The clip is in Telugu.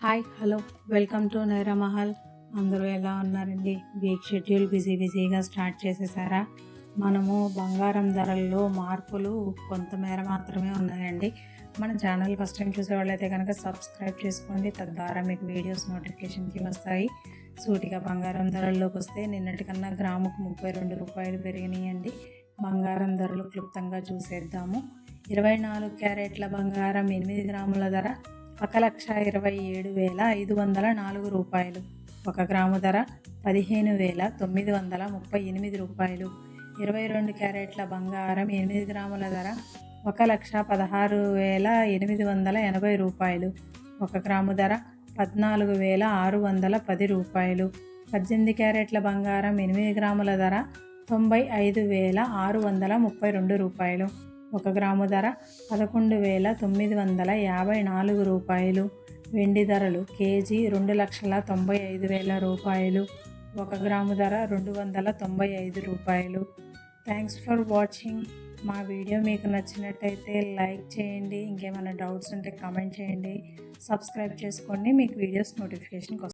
Hi hello welcome to Naira Mahal. అందరూ ఎలా ఉన్నారండి? వీక్ షెడ్యూల్ బిజీగా స్టార్ట్ చేసేసారా? మనము బంగారం ధరల్లో మార్పులు కొంతమేర మాత్రమే ఉన్నాయండి. మన ఛానల్ ఫస్ట్ టైం చూసేవాళ్ళైతే కనుక సబ్స్క్రైబ్ చేసుకోండి, తద్వారా మీకు వీడియోస్ నోటిఫికేషన్కి వస్తాయి. సూటిగా బంగారం ధరల్లోకి వస్తే నిన్నటికన్నా గ్రాముకు 32 రూపాయలు పెరిగినాయండి. బంగారం ధరలు క్లుప్తంగా చూసేద్దాము. 24 క్యారెట్ల బంగారం 8 గ్రాముల ధర 1,27,504 రూపాయలు. 1 గ్రాము ధర 15,938 రూపాయలు. 22 క్యారెట్ల బంగారం 8 గ్రాముల ధర 1,16,880 రూపాయలు. 1 గ్రాము ధర 14,610 రూపాయలు. 18 క్యారెట్ల బంగారం 8 గ్రాముల ధర 95,632 రూపాయలు. 1 గ్రాము ధర 11,954 రూపాయలు. వెండి ధరలు కేజీ 2,95,000 రూపాయలు. 1 గ్రాము ధర 295 రూపాయలు. Thanks for watching. మా వీడియో మీకు నచ్చినట్టయితే లైక్ చేయండి. ఇంకేమైనా డౌట్స్ ఉంటే కామెంట్ చేయండి. సబ్స్క్రైబ్ చేసుకోండి, మీకు వీడియోస్ నోటిఫికేషన్కి వస్తుంది.